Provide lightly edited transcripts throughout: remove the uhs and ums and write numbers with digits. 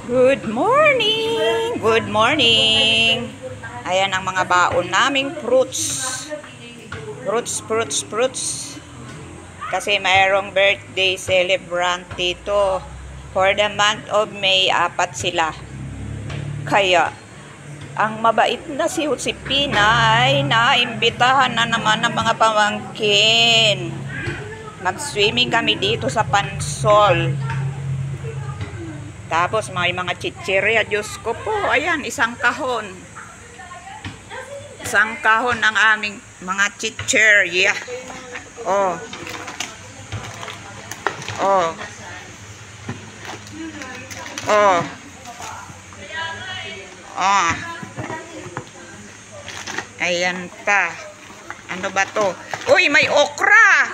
Good morning! Good morning! Ayan ang mga baon naming fruits. Fruits. Kasi mayroong birthday celebrant dito. For the month of May, 4 sila. Kaya, ang mabait na si Josepina ay naimbitahan na naman ng mga pamangkin. Mag-swimming kami dito sa Pansol. Tapos may mga chichirya, Diyos ko po, ayan, isang kahon. Isang kahon ang aming mga chichirya. Oh. Oh. Oh. Oh. Ayan pa. Ano ba to? Uy, may okra!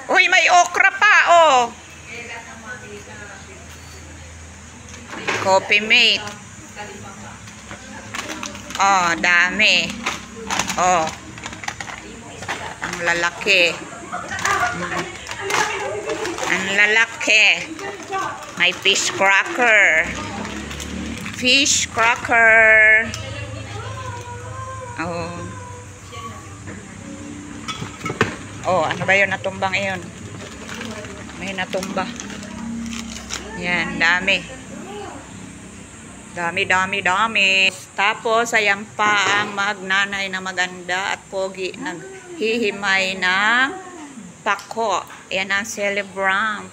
Uy, may okra pa, oh. Coffee mate. Oh, dami. Oh. Ang lalaki. Ang lalaki. May fish cracker. Fish cracker. Oh. Oh, ano ba yun? Natumbang iyon. May natumba. Yan, dami. Dami. Tapos, ayan pa ang magnanay na maganda at pogi naghihimay ng pako. Yan ang celebrant.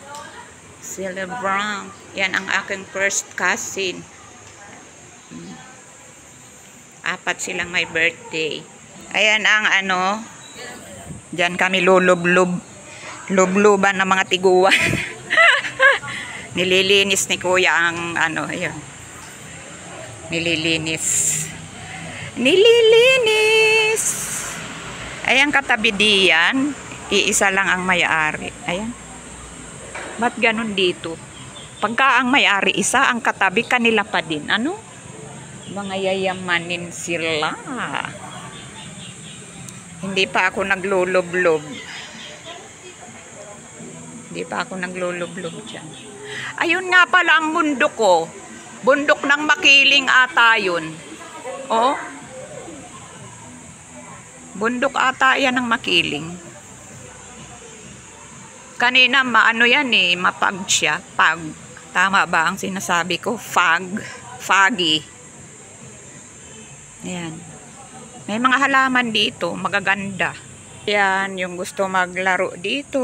Yan ang aking first cousin. 4 silang may birthday. Ayan ang ano, dyan kami lulubluban ng mga tiguan. Nililinis ni kuya ang ano, ayun. Nililinis. Ayan, katabi diyan, iisa lang ang may-ari. Ayan. Ba't ganun dito? Pagka ang may-ari isa, ang katabi kanila pa din. Ano? Mga yayamanin sila. Hindi pa ako naglulublob. Dyan. Ayun nga pala ang bundok ko. Bundok ng Makiling ata yun. Oh. Bundok ata yan ng Makiling. Kanina maano yan eh, mapag siya. Pag. Tama ba ang sinasabi ko? Foggy. Ayan. May mga halaman dito, magaganda. Ayan, yung gusto maglaro dito.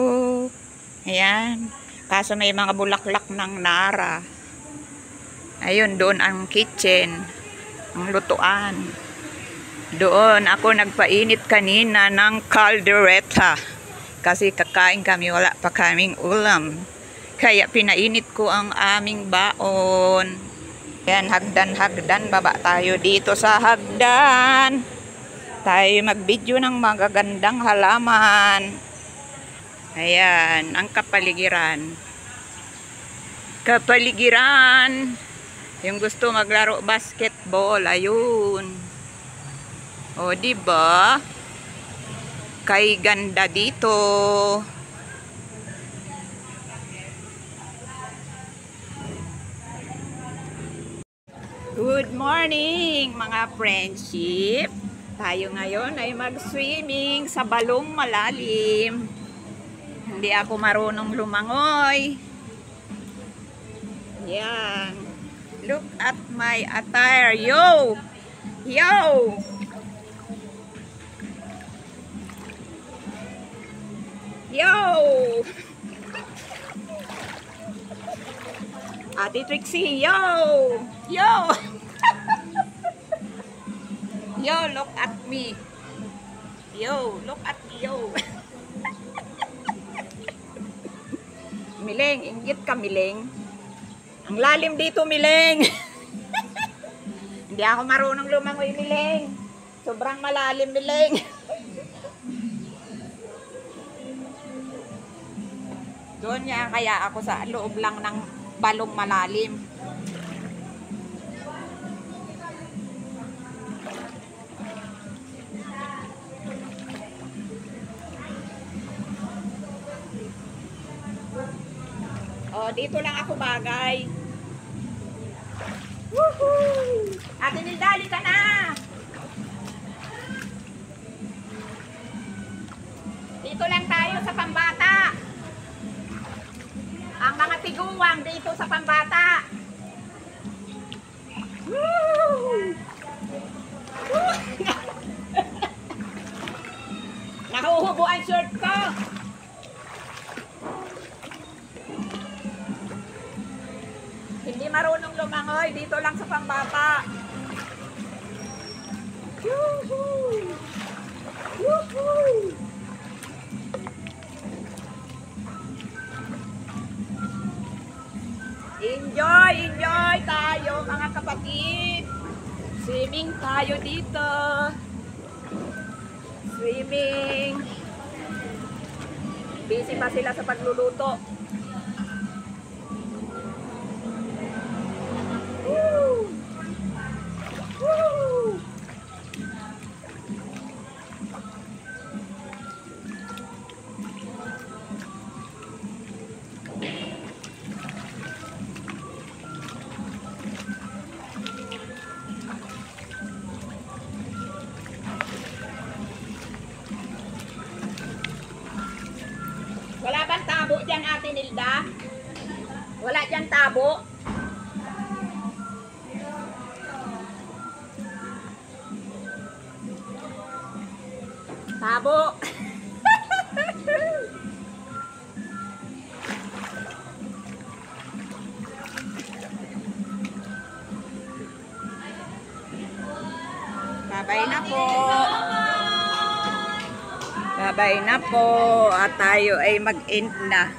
Ayan. Kaso may mga bulaklak ng nara. Ayun, doon ang kitchen, ang lutuan. Doon ako nagpainit kanina ng caldereta. Kasi kakain kami, wala pa kaming ulam. Kaya pinainit ko ang aming baon. Ayan, hagdan. Baba tayo dito sa hagdan. Tayo mag-video ng magagandang halaman. Ayan, ang kapaligiran. Yung gusto maglaro basketball, ayun. O, diba? Kay ganda dito. Good morning, mga friendship. Tayo ngayon ay mag-swimming sa balong malalim. Hindi ako marunong lumangoy. Yan. Look at my attire. Yo! Ate Trixie, yo! Yo, look at me. Look at me, Mileng, inggit ka, Mileng. Ang lalim dito, Mileng. Hindi ako marunong lumangoy, Mileng. Sobrang malalim, Mileng. Doon niya kaya ako sa loob lang ng balong malalim. Oh, dito lang ako bagay. Ate Nilda, halika na! Dito lang tayo sa Pambata. Ang mga tiguwang dito sa Pambata. Woo! Woo! Nahuhubo ang shirt ko. Hindi marunong lumangoy. Dito lang sa Pambata. Woohoo! Woohoo! Enjoy, enjoy tayo mga kapatid. Swimming tayo dito. Swimming. Busy pa sila sa pagluluto. Woo! Woo! Wala bang tabo dyan, Ate Nilda? Wala dyan tabo? Tabo! Babay na po! Babay na po at tayo ay mag-end na.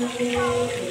Thank you.